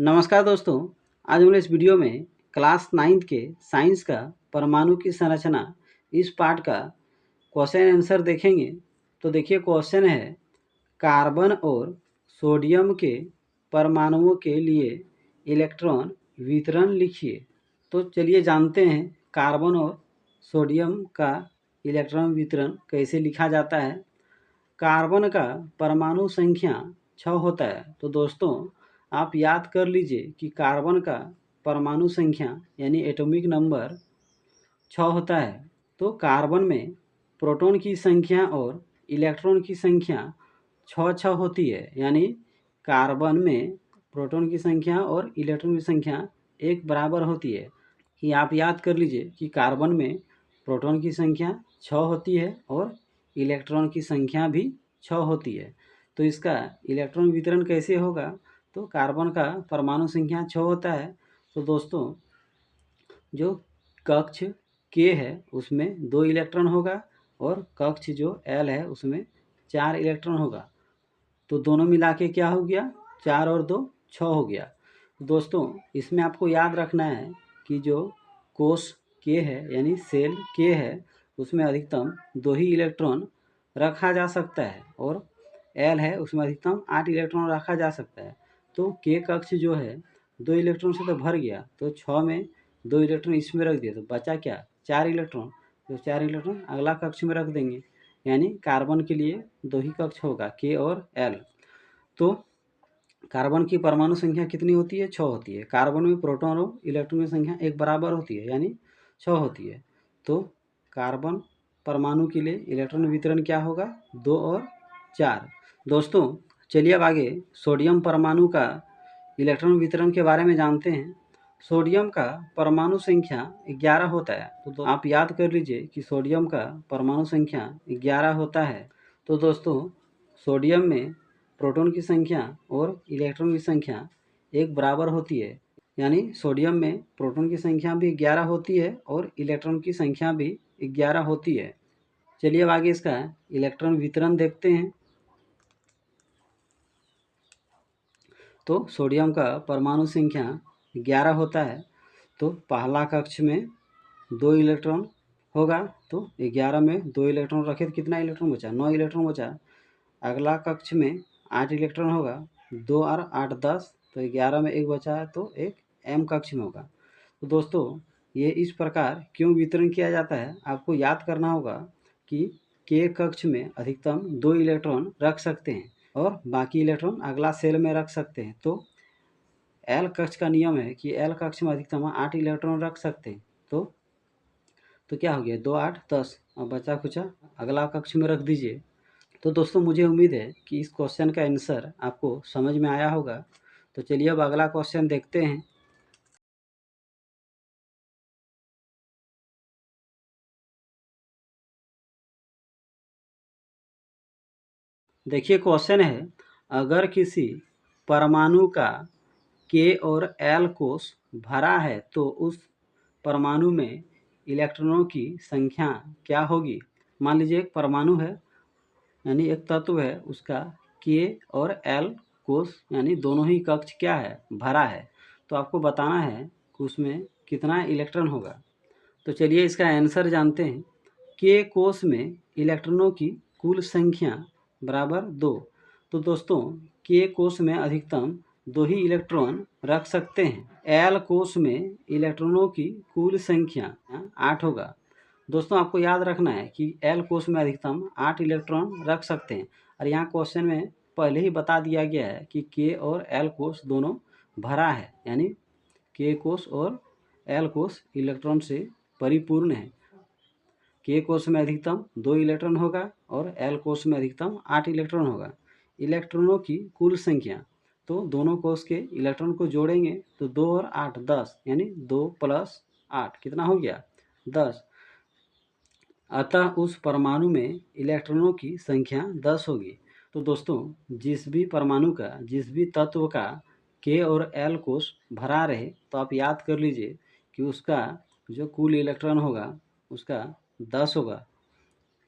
नमस्कार दोस्तों। आज हम इस वीडियो में क्लास 9th के साइंस का परमाणु की संरचना इस पार्ट का क्वेश्चन आंसर देखेंगे। तो देखिए क्वेश्चन है, कार्बन और सोडियम के परमाणुओं के लिए इलेक्ट्रॉन वितरण लिखिए। तो चलिए जानते हैं कार्बन और सोडियम का इलेक्ट्रॉन वितरण कैसे लिखा जाता है। कार्बन का परमाणु संख्या 6 होता है। तो दोस्तों आप याद कर लीजिए कि कार्बन का परमाणु संख्या यानी एटॉमिक नंबर 6 होता है। तो कार्बन में प्रोटॉन की संख्या और इलेक्ट्रॉन की संख्या 6 होती है, यानी कार्बन में प्रोटॉन की संख्या और इलेक्ट्रॉन की संख्या एक बराबर होती है। कि आप याद कर लीजिए कि कार्बन में प्रोटॉन की संख्या 6 होती है और इलेक्ट्रॉन की संख्या भी 6 होती है। तो इसका इलेक्ट्रॉन वितरण कैसे होगा, तो कार्बन का परमाणु संख्या 6 होता है। तो दोस्तों जो कक्ष के है उसमें 2 इलेक्ट्रॉन होगा और कक्ष जो एल है उसमें 4 इलेक्ट्रॉन होगा। तो दोनों मिला के क्या हो गया, 4 और 2 6 हो गया। दोस्तों इसमें आपको याद रखना है कि जो कोष के है यानी सेल के है उसमें अधिकतम 2 ही इलेक्ट्रॉन रखा जा सकता है और एल है उसमें अधिकतम 8 इलेक्ट्रॉन रखा जा सकता है। तो के कक्ष जो है 2 इलेक्ट्रॉन से तो भर गया, तो 6 में 2 इलेक्ट्रॉन इसमें रख दिया तो बचा क्या, 4 इलेक्ट्रॉन। तो 4 इलेक्ट्रॉन अगला कक्ष में रख देंगे, यानी कार्बन के लिए 2 ही कक्ष होगा, के और एल। तो कार्बन की परमाणु संख्या कितनी होती है, 6 होती है। कार्बन में प्रोटॉन और इलेक्ट्रॉन की संख्या एक बराबर होती है, यानी 6 होती है। तो कार्बन परमाणु के लिए इलेक्ट्रॉन वितरण क्या होगा, 2 और 4। दोस्तों चलिए अब आगे सोडियम परमाणु का इलेक्ट्रॉन वितरण के बारे में जानते हैं। सोडियम का परमाणु संख्या 11 होता है। तो आप याद कर लीजिए कि सोडियम का परमाणु संख्या 11 होता है। तो दोस्तों सोडियम में प्रोटॉन की संख्या और इलेक्ट्रॉन की संख्या एक बराबर होती है, यानी सोडियम में प्रोटॉन की संख्या भी 11 होती है और इलेक्ट्रॉन की संख्या भी 11 होती है। चलिए अब आगे इसका इलेक्ट्रॉन वितरण देखते हैं। तो सोडियम का परमाणु संख्या 11 होता है। तो पहला कक्ष में 2 इलेक्ट्रॉन होगा, तो 11 में 2 इलेक्ट्रॉन रखे तो कितना इलेक्ट्रॉन बचा, 9 इलेक्ट्रॉन बचा। अगला कक्ष में 8 इलेक्ट्रॉन होगा, 2 और 8 10, तो 11 में एक बचा है तो एक एम कक्ष में होगा। तो दोस्तों ये इस प्रकार क्यों वितरण किया जाता है, आपको याद करना होगा कि के कक्ष में अधिकतम 2 इलेक्ट्रॉन रख सकते हैं और बाकी इलेक्ट्रॉन अगला सेल में रख सकते हैं। तो एल कक्ष का नियम है कि एल कक्ष में अधिकतम 8 इलेक्ट्रॉन रख सकते हैं। तो क्या हो गया, 2 8 10, और बचा कुचा अगला कक्ष में रख दीजिए। तो दोस्तों मुझे उम्मीद है कि इस क्वेश्चन का आंसर आपको समझ में आया होगा। तो चलिए अब अगला क्वेश्चन देखते हैं। देखिए क्वेश्चन है, अगर किसी परमाणु का के और एल कोष भरा है तो उस परमाणु में इलेक्ट्रॉनों की संख्या क्या होगी। मान लीजिए एक परमाणु है यानी एक तत्व है, उसका के और एल कोष यानी दोनों ही कक्ष क्या है, भरा है। तो आपको बताना है कि उसमें कितना इलेक्ट्रॉन होगा। तो चलिए इसका आंसर जानते हैं। के कोष में इलेक्ट्रॉनों की कुल संख्या बराबर 2। तो दोस्तों के कोष में अधिकतम 2 ही इलेक्ट्रॉन रख सकते हैं। एल कोष में इलेक्ट्रॉनों की कुल संख्या 8 होगा। दोस्तों आपको याद रखना है कि एल कोष में अधिकतम 8 इलेक्ट्रॉन रख सकते हैं, और यहाँ क्वेश्चन में पहले ही बता दिया गया है कि के और एल कोष दोनों भरा है, यानी के कोष और एल कोष इलेक्ट्रॉन से परिपूर्ण है। के कोष में अधिकतम 2 इलेक्ट्रॉन होगा और एल कोष में अधिकतम 8 इलेक्ट्रॉन होगा। इलेक्ट्रॉनों की कुल संख्या, तो दोनों कोष के इलेक्ट्रॉन को जोड़ेंगे तो 2 और 8 10, यानी 2 + 8 कितना हो गया, 10। अतः उस परमाणु में इलेक्ट्रॉनों की संख्या 10 होगी। तो दोस्तों जिस भी परमाणु का, जिस भी तत्व का के और एल कोष भरा रहे, तो आप याद कर लीजिए कि उसका जो कुल इलेक्ट्रॉन होगा उसका 10 होगा।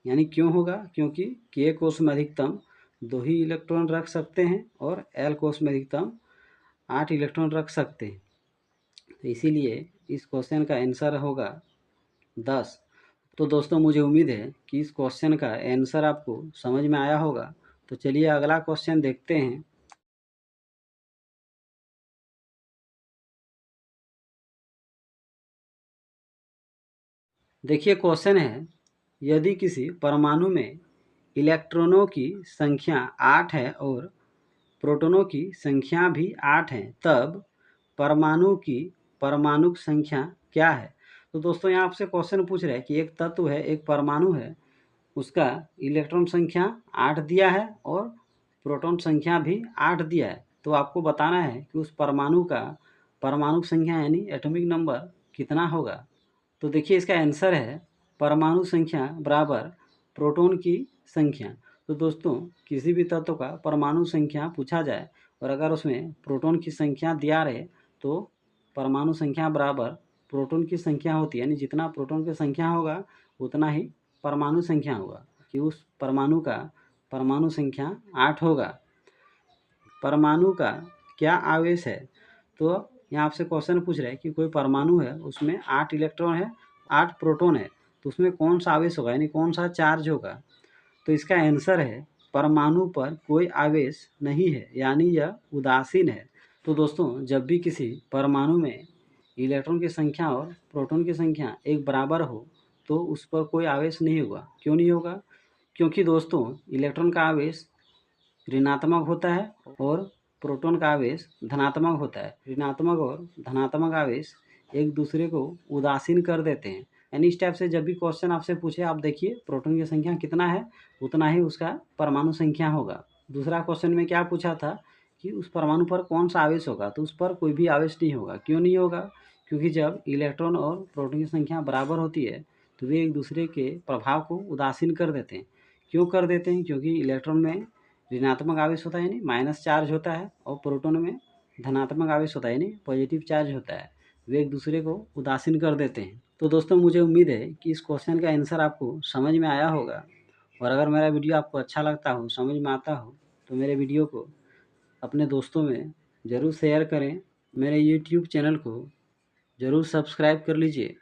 यानी क्यों होगा, क्योंकि के कोष में अधिकतम 2 ही इलेक्ट्रॉन रख सकते हैं और एल कोष में अधिकतम 8 इलेक्ट्रॉन रख सकते हैं। तो इसीलिए इस क्वेश्चन का आंसर होगा 10। तो दोस्तों मुझे उम्मीद है कि इस क्वेश्चन का आंसर आपको समझ में आया होगा। तो चलिए अगला क्वेश्चन देखते हैं। देखिए क्वेश्चन है, यदि किसी परमाणु में इलेक्ट्रॉनों की संख्या 8 है और प्रोटॉनों की संख्या भी 8 है, तब परमाणु की परमाणुक संख्या क्या है। तो दोस्तों यहाँ आपसे क्वेश्चन पूछ रहा है कि एक तत्व है, एक परमाणु है, उसका इलेक्ट्रॉन संख्या 8 दिया है और प्रोटॉन संख्या भी 8 दिया है। तो आपको बताना है कि उस परमाणु का परमाणुक संख्या यानी एटॉमिक नंबर कितना होगा। तो देखिए इसका आंसर है परमाणु संख्या बराबर प्रोटॉन की संख्या। तो दोस्तों किसी भी तत्व का परमाणु संख्या पूछा जाए और अगर उसमें प्रोटॉन की संख्या दिया रहे तो परमाणु संख्या बराबर प्रोटॉन की संख्या होती है, यानी जितना प्रोटॉन की संख्या होगा उतना ही परमाणु संख्या होगा, कि उस परमाणु का परमाणु संख्या 8 होगा। परमाणु का क्या आवेश है। तो यहाँ आपसे क्वेश्चन पूछ रहे हैं कि कोई परमाणु है, उसमें 8 इलेक्ट्रॉन है, 8 प्रोटॉन है, तो उसमें कौन सा आवेश होगा, यानी कौन सा चार्ज होगा। तो इसका आंसर है परमाणु पर कोई आवेश नहीं है, यानी यह उदासीन है। तो दोस्तों जब भी किसी परमाणु में इलेक्ट्रॉन की संख्या और प्रोटॉन की संख्या एक बराबर हो तो उस पर कोई आवेश नहीं होगा। क्यों नहीं होगा, क्योंकि दोस्तों इलेक्ट्रॉन का आवेश ऋणात्मक होता है और प्रोटॉन का आवेश धनात्मक होता है। ऋणात्मक और धनात्मक आवेश एक दूसरे को उदासीन कर देते हैं। यानी इस टाइप से जब भी क्वेश्चन आपसे पूछे आप देखिए प्रोटॉन की संख्या कितना है उतना ही उसका परमाणु संख्या होगा। दूसरा क्वेश्चन में क्या पूछा था कि उस परमाणु पर कौन सा आवेश होगा, तो उस पर कोई भी आवेश नहीं होगा। क्यों नहीं होगा, क्योंकि जब इलेक्ट्रॉन और प्रोटॉन की संख्या बराबर होती है तो वे एक दूसरे के प्रभाव को उदासीन कर देते हैं। क्यों कर देते हैं, क्योंकि इलेक्ट्रॉन में ऋणात्मक आवेश होता है यानी माइनस चार्ज होता है और प्रोटॉन में धनात्मक आवेश होता है यानी पॉजिटिव चार्ज होता है। वे एक दूसरे को उदासीन कर देते हैं। तो दोस्तों मुझे उम्मीद है कि इस क्वेश्चन का आंसर आपको समझ में आया होगा। और अगर मेरा वीडियो आपको अच्छा लगता हो, समझ में आता हो, तो मेरे वीडियो को अपने दोस्तों में ज़रूर शेयर करें। मेरे यूट्यूब चैनल को ज़रूर सब्सक्राइब कर लीजिए।